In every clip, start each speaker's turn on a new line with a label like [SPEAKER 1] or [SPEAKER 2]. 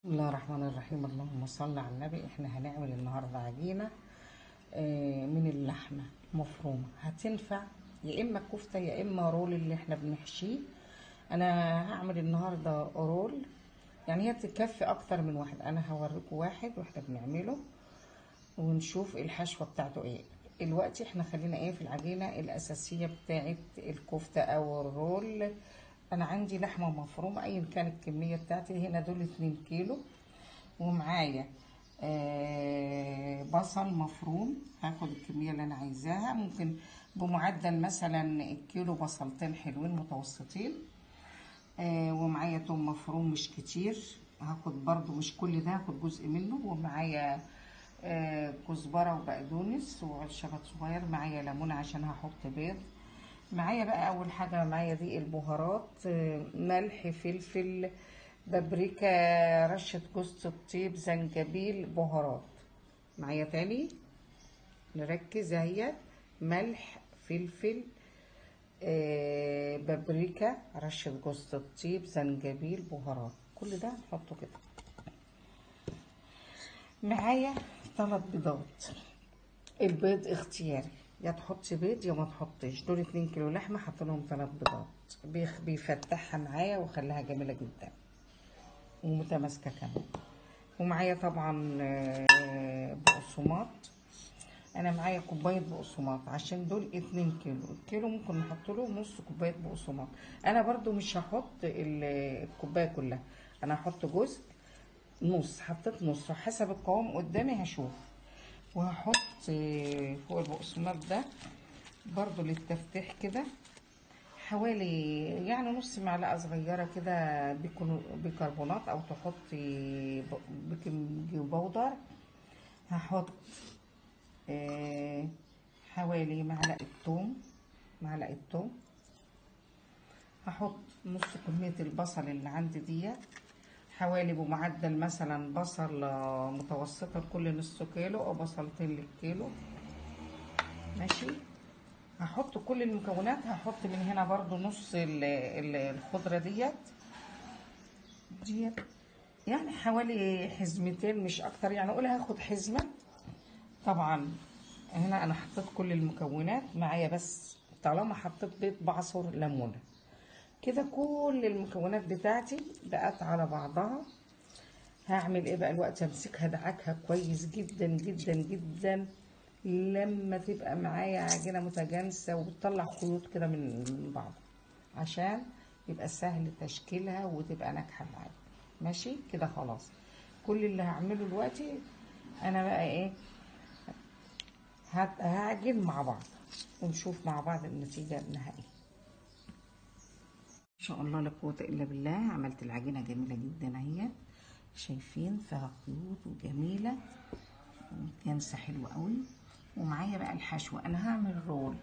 [SPEAKER 1] بسم الله الرحمن الرحيم. اللهم صل على النبي. احنا هنعمل النهارده عجينه من اللحمه مفرومه. هتنفع يا اما كفته يا اما رول اللي احنا بنحشيه. انا هعمل النهارده رول، يعني هي تكفي اكتر من واحد. انا هوريكم واحد واحنا بنعمله ونشوف الحشوه بتاعته ايه. دلوقتي احنا خلينا ايه في العجينه الاساسيه بتاعت الكفته او الرول. انا عندي لحمه مفرومه ايا كانت الكميه بتاعتي. هنا دول 2 كيلو، ومعايا بصل مفروم. هاخد الكميه اللي انا عايزاها، ممكن بمعدل مثلا الكيلو بصلتين حلوين متوسطين. ومعايا توم مفروم مش كتير، هاخد برضو مش كل ده، هاخد جزء منه. ومعايا كزبره وبقدونس وشبت صغير. معايا ليمون عشان هحط بيض. معايا بقى اول حاجه معايا دي البهارات، ملح، فلفل، بابريكا، رشه جوز الطيب، زنجبيل، بهارات. معايا تاني نركز اهي: ملح، فلفل، بابريكا، رشه جوز الطيب، زنجبيل، بهارات. كل ده نحطه كده. معايا 3 بيضات. البيض اختياري، يا تحطي بيض يا ما تحطيش. دول 2 كيلو لحمه، حط لهم 3 بيضات. بيفتحها معايا وخليها جميله جدا ومتماسكه كمان. ومعايا طبعا بقسماط. انا معايا كوبايه بقسماط عشان دول 2 كيلو. الكيلو ممكن نحط له نص كوبايه بقسماط. انا برضو مش هحط الكوبايه كلها، انا هحط جزء، نص. حطيت نص حسب القوام قدامي هشوف. وهحط فوق البقسماط ده برضو للتفتيح كده حوالي يعني نص معلقه صغيره كده بيكربونات، او تحطي بيكنج باودر. هحط حوالي معلقه توم. هحط نص كميه البصل اللي عندي ديت، حوالي بمعدل مثلا بصل متوسطه لكل نص كيلو او بصلتين للكيلو. ماشي. هحط كل المكونات. هحط من هنا برضو نص الخضره ديت يعني حوالي حزمتين مش اكتر، يعني اقول هاخد حزمه. طبعا هنا انا حطيت كل المكونات معايا، بس طالما حطيت بيض بعصر ليمونه كده كل المكونات بتاعتي بقت على بعضها. هعمل ايه بقى الوقت؟ امسكها ادعكها كويس جدا جدا جدا لما تبقى معايا عجينه متجانسه وبتطلع خيوط كده من بعض، عشان يبقى سهل تشكيلها وتبقى ناجحه معايا. ماشي كده خلاص. كل اللي هعمله دلوقتي انا بقى ايه، هعجن مع بعض ونشوف مع بعض النتيجه النهائيه. ان شاء الله لا قوه الا بالله. عملت العجينه جميله جدا اهي، شايفين فيها خيوط وجميله ومتجانسه حلوه قوي. ومعايا بقى الحشوه. انا هعمل رول.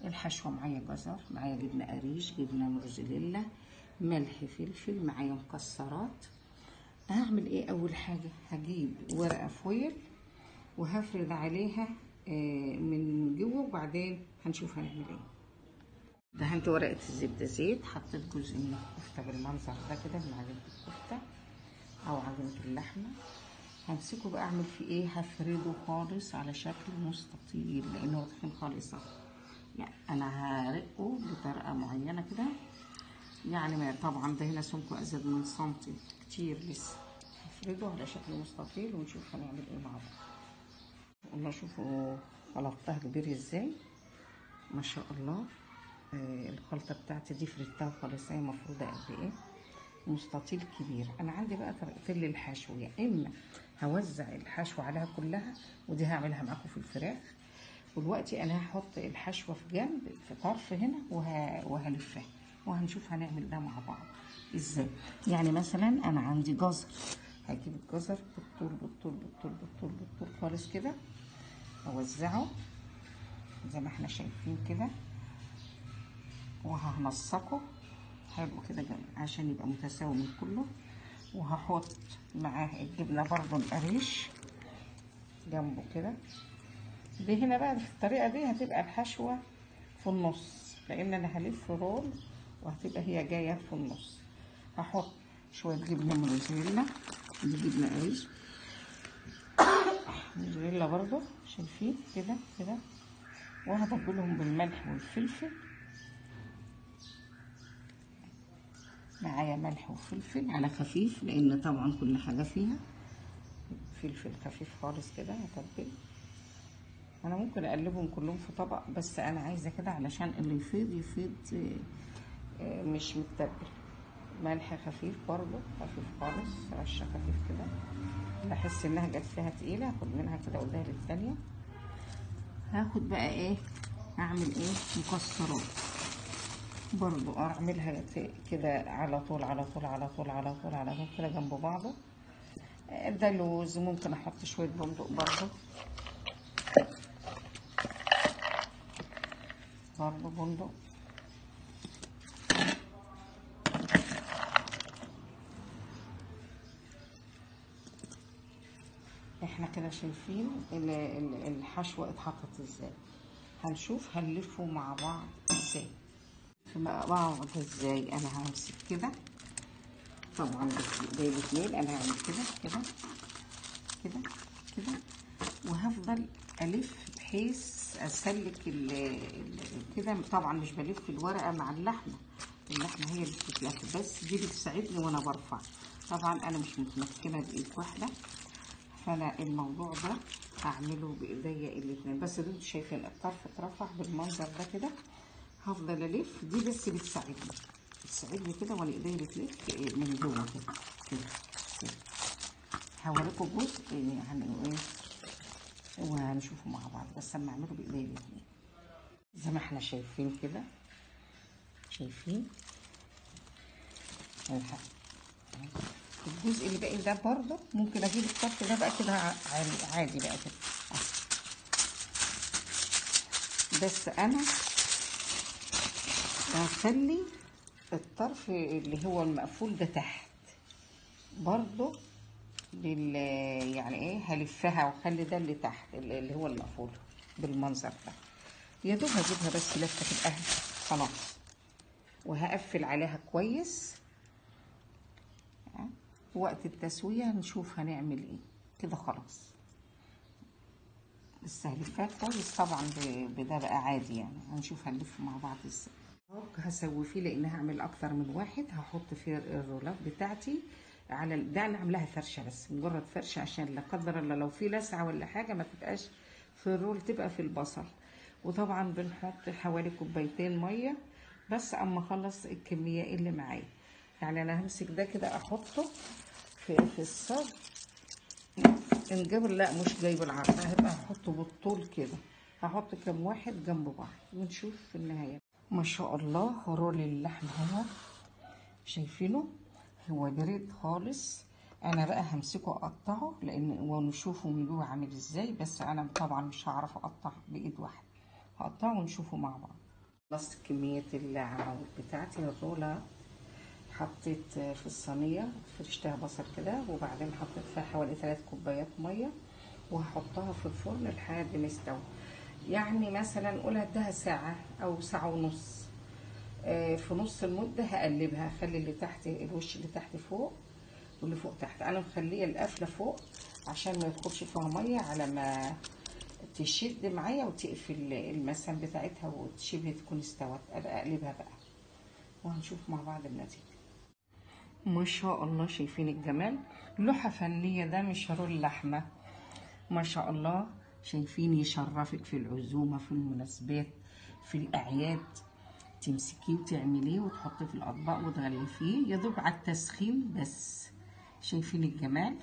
[SPEAKER 1] الحشوه معايا جزر، معايا جبنه قريش، جبنه موزاريلا، ملح، فلفل، معايا مكسرات. هعمل ايه؟ اول حاجه هجيب ورقه فويل وهفرد عليها من جوه، وبعدين هنشوف هنعمل ايه. دهنت ورقه الزبده زيت، حطيت جزء من الكفته بالمنظر ده كده من عجينه الكفته او عجينه اللحمه. همسكه بقى اعمل فيه ايه، هفرده خالص على شكل مستطيل لانه تخين خالص. لا انا هرقه بطريقه معينه كده، يعني طبعا ده هنا سمكه ازيد من سنتي كتير لسه. هفرده على شكل مستطيل ونشوف هنعمل ايه مع بعض. والله شوفوا خلطتها كبير ازاي ما شاء الله. الخلطه بتاعتي دي فردتها خالص، هي مفروده قد ايه، مستطيل كبير. انا عندي بقى طريقتين للحشو، يا اما هوزع الحشوه عليها كلها، ودي هعملها معاكم في الفراخ. ودلوقتي انا هحط الحشوه في جنب في طرف هنا وهلفها، وهنشوف هنعمل ده مع بعض ازاي. يعني مثلا انا عندي جزر، هجيب الجزر بالطول بالطول بالطول بالطول بالطول خالص كده، اوزعه زي ما احنا شايفين كده، وهنسقه حلو كده عشان يبقى متساوي من كله. وهحط معاه الجبنه برضو القريش جنبه كده. دي هنا بقى في الطريقه دي هتبقى الحشوه في النص، لان انا هلف رول وهتبقى هي جايه في النص. هحط شويه جبنه موزاريلا دي جبنه قريش موزاريلا برضو، شايفين كده كده. وهتبلهم بالملح والفلفل، معايا ملح وفلفل على خفيف، لان طبعا كل حاجه فيها فلفل خفيف خالص كده. هتبل، انا ممكن اقلبهم كلهم في طبق، بس انا عايزه كده علشان اللي يفيض يفيض مش متبل. ملح خفيف برضو، خفيف خالص، رشه خفيف كده. بحس انها جت فيها تقيله، هاخد منها كده واديها للتانيه. هاخد بقى ايه، هعمل ايه، مكسرات برضو، اعملها كده على طول على طول على طول على طول على طول كده جنب بعضه. ده لوز، ممكن احط شويه بندق برضو بندق. احنا كده شايفين الحشوه اتحطت ازاي. هنشوف هنلفه مع بعض ازاي. مع بعض ازاي. انا همسك كده طبعا بايدي الاتنين، انا هعمل كده كده كده كده، وهفضل الف بحيث اسلك كده. طبعا مش بلف الورقه مع اللحمه هي اللي بتتلف، بس دي بتساعدني وانا برفع. طبعا انا مش متمكنه بايد واحده، فانا الموضوع ده هعمله بايديا الاتنين. بس دول شايفين الطرف اترفع بالمنظر ده كده. هفضل الف، دي بس بتساعدني كده، وانا ايديا بتلف من جوه كده كده. هوريكم جزء يعني ايه وهنشوفه مع بعض، بس اما اعمله بايديا الاتنين زي ما احنا شايفين كده. شايفين الجزء اللي باقي ده برضه ممكن اجيب الطرف ده بقى كده عادي بقى كده، بس انا هخلي الطرف اللي هو المقفول ده تحت برضه يعني ايه، هلفها واخلي ده اللي تحت اللي هو المقفول بالمنظر ده. يا دوب هجيبها بس لفه تبقى خلاص، وهقفل عليها كويس. وقت التسويه نشوف هنعمل ايه كده. خلاص بس هلفها كويس طبعا بده بقى عادي يعني. هنشوف هنلف مع بعض ازاي. هسوي فيه لان هعمل اكتر من واحد. هحط فيه الرولات بتاعتي على ده. انا عاملاها فرشه، بس مجرد فرشه عشان لا قدر الله لو في لسعه ولا حاجه ما تبقاش في الرول، تبقى في البصل. وطبعا بنحط حوالي كوبايتين ميه بس اما اخلص الكميه اللي معايا. يعني انا همسك ده كده احطه في الصاج. الجبل لا مش جايب العرض، هبقى هحطه بالطول كده. هحط كام واحد جنب بعض ونشوف في النهايه. ما شاء الله رول اللحم اهو، شايفينه هو بريد خالص. انا بقى همسكه اقطعه ونشوفه من جوه عامل ازاي. بس انا طبعا مش هعرف اقطع بايد واحده، هقطعه ونشوفه مع بعض. خلصت كميه العوامل بتاعتي. الروله حطيت في الصينيه، فرشتها بصل كده، وبعدين حطيت فيها حوالي 3 كوبايات ميه، وهحطها في الفرن لحد ما يستوي. يعني مثلا قول اديها ساعه او ساعه ونص. في نص المده هقلبها، اخلي اللي تحت الوش اللي تحت فوق واللي فوق تحت. انا مخليه القفله فوق عشان ما يدخلش فيها ميه، على ما تشد معايا وتقفل المسام بتاعتها وشبه تكون استوت. ابقى اقلبها بقى وهنشوف مع بعض النتيجه. ما شاء الله شايفين الجمال، لوحه فنيه. ده مش رول لحمه ما شاء الله. شايفين يشرفك في العزومه، في المناسبات، في الاعياد، تمسكيه وتعمليه وتحطيه في الاطباق وتغلفيه يا دوب على التسخين بس. شايفين الجمال.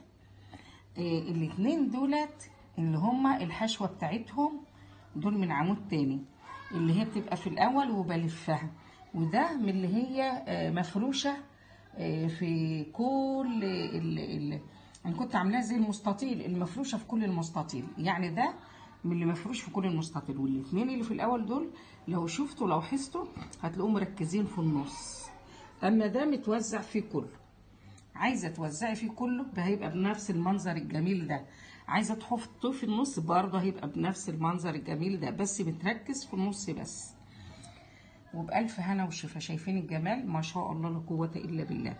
[SPEAKER 1] الاتنين دولت اللي هما الحشوه بتاعتهم دول من عمود تاني، اللي هي بتبقى في الاول وبلفها، وده من اللي هي مفروشه في كل انا كنت عاملاها زي المستطيل، المفروشه في كل المستطيل. يعني ده من اللي مفروش في كل المستطيل. والاثنين اللي في الاول دول لو شفتوا لو لاحظتوا هتلاقوهم مركزين في النص، اما ده متوزع فيه كله. عايزه توزعي فيه كله هيبقى بنفس المنظر الجميل ده. عايزه تحطيه في النص برضه هيبقى بنفس المنظر الجميل ده، بس متركز في النص بس. وبألف هنا وشفا. شايفين الجمال ما شاء الله لا قوه الا بالله.